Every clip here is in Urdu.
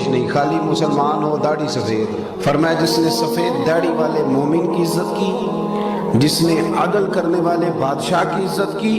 کچھ نہیں، خالی مسلمان ہو داڑھی سفید۔ فرمایا جس نے سفید داڑھی والے مومن کی عزت کی، جس نے عدل کرنے والے بادشاہ کی عزت کی،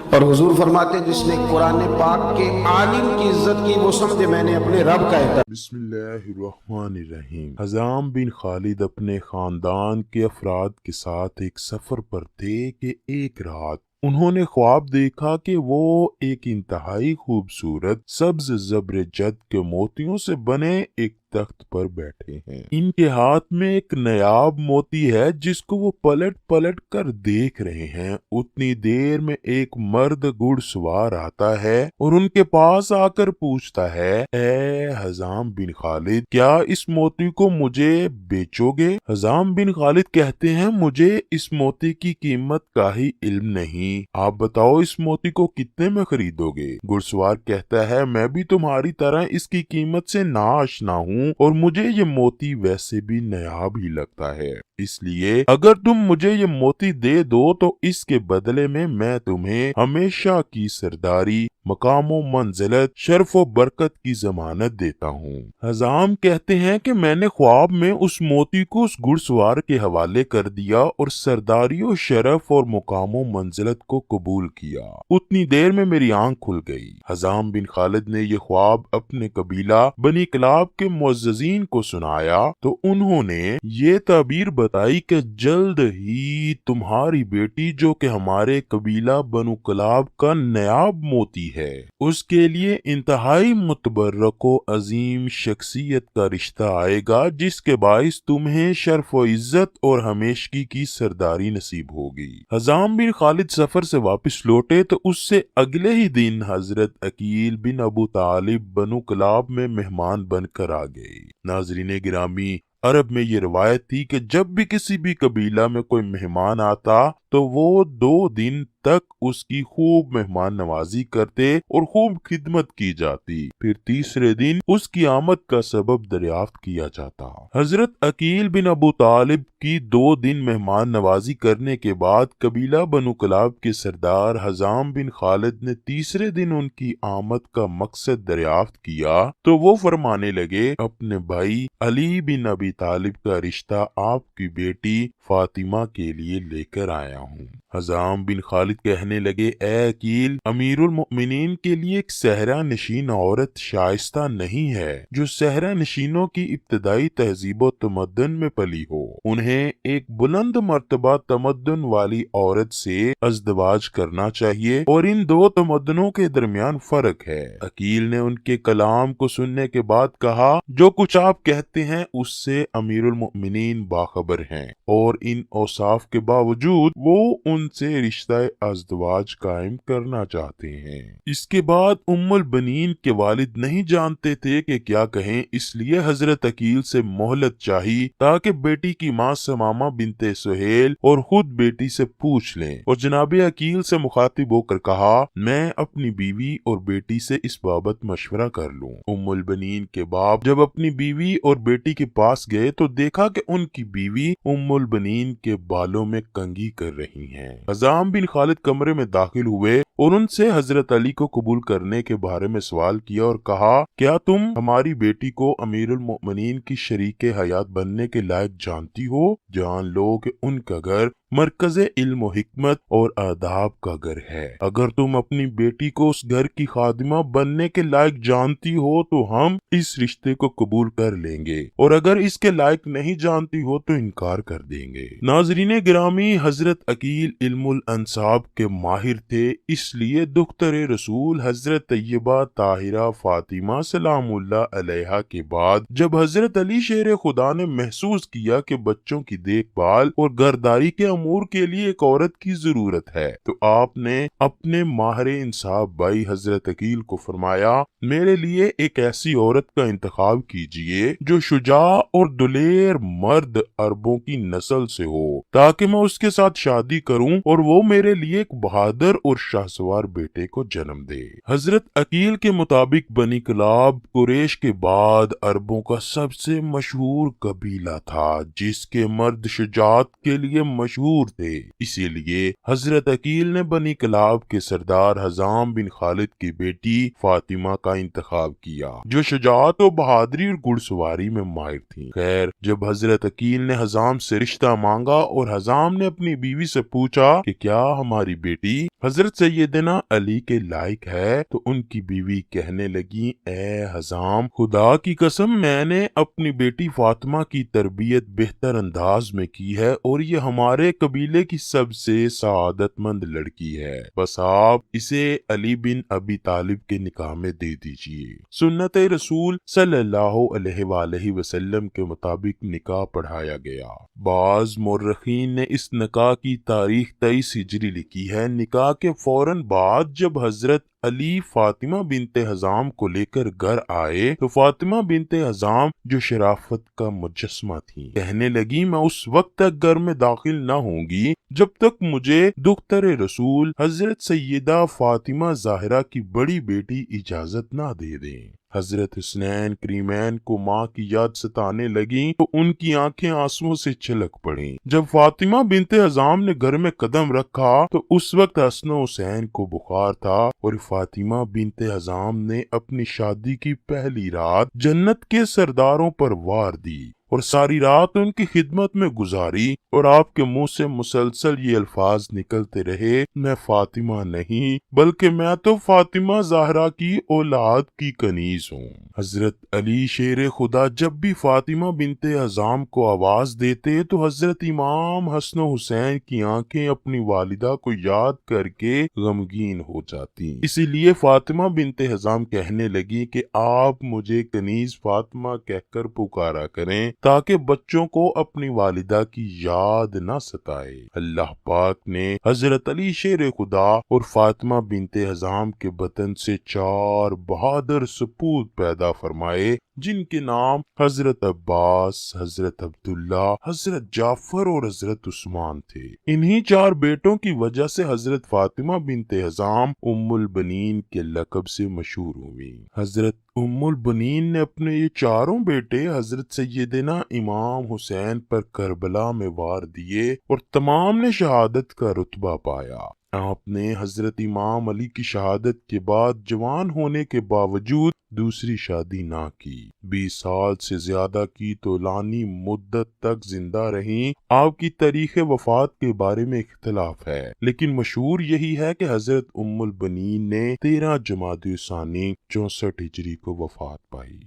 اور حضور فرماتے جس نے قرآن پاک کے عالم کی عزت کی، وہ سمجھے میں نے اپنے رب کا احترام۔ بسم اللہ الرحمن الرحیم۔ حزام بن خالد اپنے خاندان کے افراد کے ساتھ ایک سفر پر تھے کہ ایک رات انہوں نے خواب دیکھا کہ وہ ایک انتہائی خوبصورت سبز زبرجد کے موتیوں سے بنے ایک تخت پر بیٹھے ہیں۔ ان کے ہاتھ میں ایک نایاب موتی ہے جس کو وہ پلٹ پلٹ کر دیکھ رہے ہیں۔ اتنی دیر میں ایک مرد گھڑ سوار آتا ہے اور ان کے پاس آ کر پوچھتا ہے، اے حزام بن خالد، کیا اس موتی کو مجھے بیچو گے؟ حزام بن خالد کہتے ہیں، مجھے اس موتی کی قیمت کا ہی علم نہیں، آپ بتاؤ اس موتی کو کتنے میں خریدو گے؟ گھڑ سوار کہتا ہے، میں بھی تمہاری طرح اس کی قیمت سے ناآشنا ہوں اور مجھے یہ موتی ویسے بھی نایاب ہی لگتا ہے، اس لیے اگر تم مجھے یہ موتی دے دو تو اس کے بدلے میں تمہیں ہمیشہ کی سرداری، مقام و منزلت، شرف و برکت کی ضمانت دیتا ہوں۔ حزام کہتے ہیں کہ میں نے خواب میں اس موتی کو اس گھڑ سوار کے حوالے کر دیا اور سرداری و شرف اور مقام و منزلت کو قبول کیا۔ اتنی دیر میں میری آنکھ کھل گئی۔ حزام بن خالد نے یہ خواب اپنے قبیلہ بنی کلاب کے معززین کو سنایا تو انہوں نے یہ تعبیر بتائی کہ جلد ہی تمہاری بیٹی جو کہ ہمارے قبیلہ بنو کلاب کا نایاب موتی ہے، اس کے لیے انتہائی متبرک و عظیم شخصیت کا رشتہ آئے گا جس کے باعث تمہیں شرف و عزت اور ہمیشگی کی سرداری نصیب ہوگی۔ حزام بن خالد سفر سے واپس لوٹے تو اس سے اگلے ہی دن حضرت عقیل بن ابو طالب بنو کلاب میں مہمان بن کر آ گئے۔ ناظرین گرامی، عرب میں یہ روایت تھی کہ جب بھی کسی بھی قبیلہ میں کوئی مہمان آتا تو وہ 2 دن تک اس کی خوب مہمان نوازی کرتے اور خوب خدمت کی جاتی، پھر تیسرے دن اس کی آمد کا سبب دریافت کیا جاتا۔ حضرت عقیل بن ابو طالب کی 2 دن مہمان نوازی کرنے کے بعد قبیلہ بنو کلاب کے سردار حزام بن خالد نے تیسرے دن ان کی آمد کا مقصد دریافت کیا تو وہ فرمانے لگے، اپنے بھائی علی بن ابی طالب کا رشتہ آپ کی بیٹی فاطمہ کے لیے لے کر آیا ہوں۔ حزام بن خالد کہنے لگے، اے عقیل، امیر المؤمنین کے لیے ایک صحرا نشین عورت شائستہ نہیں ہے جو صحرا نشینوں کی ابتدائی تہذیب و تمدن میں پلی ہو۔ انہیں ایک بلند مرتبہ تمدن والی عورت سے ازدواج کرنا چاہیے اور ان 2 تمدنوں کے درمیان فرق ہے۔ عقیل نے ان کے کلام کو سننے کے بعد کہا، جو کچھ آپ کہتے ہیں اس سے امیر المؤمنین باخبر ہیں اور ان اوصاف کے باوجود وہ ان سے رشتہ ازدواج قائم کرنا چاہتے ہیں۔ اس کے بعد ام البنین کے والد نہیں جانتے تھے کہ کیا کہیں، اس لیے حضرت عقیل سے مہلت چاہی تاکہ بیٹی کی ماں سمامہ بنت سہیل اور خود بیٹی سے پوچھ لیں، اور جناب عقیل سے مخاطب ہو کر کہا، میں اپنی بیوی اور بیٹی سے اس بابت مشورہ کر لوں۔ ام البنین کے باپ جب اپنی بیوی اور بیٹی کے پاس گئے تو دیکھا کہ ان کی بیوی ام البنین کے بالوں میں کنگھی کر رہی ہیں۔ حزام بن خالد کمرے میں داخل ہوئے اور ان سے حضرت علی کو قبول کرنے کے بارے میں سوال کیا اور کہا، کیا تم ہماری بیٹی کو امیر المؤمنین کی شریک حیات بننے کے لائق جانتی ہو؟ جان لو کہ ان کا گھر مرکز علم و حکمت اور آداب کا گھر ہے۔ اگر تم اپنی بیٹی کو اس گھر کی خادمہ بننے کے لائق جانتی ہو تو ہم اس رشتے کو قبول کر لیں گے، اور اگر اس کے لائق نہیں جانتی ہو تو انکار کر دیں گے۔ ناظرین گرامی، حضرت عقیل علم الانساب کے ماہر تھے، اس لیے دختر رسول حضرت طیبہ طاہرہ فاطمہ سلام اللہ علیہا کے بعد جب حضرت علی شیر خدا نے محسوس کیا کہ بچوں کی دیکھ بھال اور گھرداری کے امور کے لیے ایک عورت کی ضرورت ہے تو آپ نے اپنے ماہر انصاف بھائی حضرت عقیل کو فرمایا، میرے لیے ایک ایسی عورت کا انتخاب کیجئے جو شجاع اور دلیر مرد عربوں کی نسل سے ہو تاکہ میں اس کے ساتھ شادی کروں اور وہ میرے لیے ایک بہادر اور شاہسوار بیٹے کو جنم دے۔ حضرت عقیل کے مطابق بنی کلاب قریش کے بعد عربوں کا سب سے مشہور قبیلہ تھا جس کے مرد شجاعت کے لیے مشہور مشہور تھے، اسی لیے حضرت عقیل نے بنی کلاب کے سردار حزام بن خالد کی بیٹی فاطمہ کا انتخاب کیا، جو شجاعت و بہادری اور گھڑ سواری میں ماہر تھی۔ خیر، جب حضرت عقیل نے حزام سے رشتہ مانگا اور حزام نے اپنی بیوی سے پوچھا کہ کیا ہماری بیٹی حضرت سیدنا علی کے لائق ہے، تو ان کی بیوی کہنے لگی، اے حزام، خدا کی قسم میں نے اپنی بیٹی فاطمہ کی تربیت بہتر انداز میں کی ہے اور یہ ہمارے قبیلے کی سب سے سعادت مند لڑکی ہے، بس آپ اسے علی بن ابی طالب کے نکاح میں دے دیجیے۔ سنت رسول صلی اللہ علیہ وآلہ وسلم کے مطابق نکاح پڑھایا گیا۔ بعض مورخین نے اس نکاح کی تاریخ 23 ہجری لکھی ہے۔ نکاح کے فوراً بعد جب حضرت علی فاطمہ بنت حزام کو لے کر گھر آئے تو فاطمہ بنت حزام، جو شرافت کا مجسمہ تھی، کہنے لگی، میں اس وقت تک گھر میں داخل نہ ہوں گی جب تک مجھے دختر رسول حضرت سیدہ فاطمہ زہرا کی بڑی بیٹی اجازت نہ دے دیں۔ حضرت حسنین کریمین کو ماں کی یاد ستانے لگی تو ان کی آنکھیں آنسوؤں سے چھلک پڑیں۔ جب فاطمہ بنت حزام نے گھر میں قدم رکھا تو اس وقت حسن و حسین کو بخار تھا اور فاطمہ بنت حزام نے اپنی شادی کی پہلی رات جنت کے سرداروں پر وار دی اور ساری رات ان کی خدمت میں گزاری، اور آپ کے منہ سے مسلسل یہ الفاظ نکلتے رہے، میں فاطمہ نہیں بلکہ میں تو فاطمہ زہرا کی اولاد کی کنیز ہوں۔ حضرت علی شیر خدا جب بھی فاطمہ بنت حزام کو آواز دیتے تو حضرت امام حسن و حسین کی آنکھیں اپنی والدہ کو یاد کر کے غمگین ہو جاتی، اسی لیے فاطمہ بنت حزام کہنے لگی کہ آپ مجھے کنیز فاطمہ کہہ کر پکارا کریں تاکہ بچوں کو اپنی والدہ کی یاد نہ ستائے۔ اللہ پاک نے حضرت علی شیر خدا اور فاطمہ بنت حزام کے بطن سے 4 بہادر سپوت پیدا فرمائے، جن کے نام حضرت عباس، حضرت عبداللہ، حضرت جعفر اور حضرت عثمان تھے۔ انہی 4 بیٹوں کی وجہ سے حضرت فاطمہ بنت حزام ام البنین کے لقب سے مشہور ہوئی۔ حضرت ام البنین نے اپنے یہ 4 بیٹے حضرت سیدنا امام حسین پر کربلا میں وار دیے اور تمام نے شہادت کا رتبہ پایا۔ آپ نے حضرت امام علی کی شہادت کے بعد جوان ہونے کے باوجود دوسری شادی نہ کی، 20 سال سے زیادہ کی طولانی مدت تک زندہ رہیں۔ آپ کی تاریخ وفات کے بارے میں اختلاف ہے، لیکن مشہور یہی ہے کہ حضرت ام البنین نے 13 جمادی الثانی 64 ہجری کو وفات پائی۔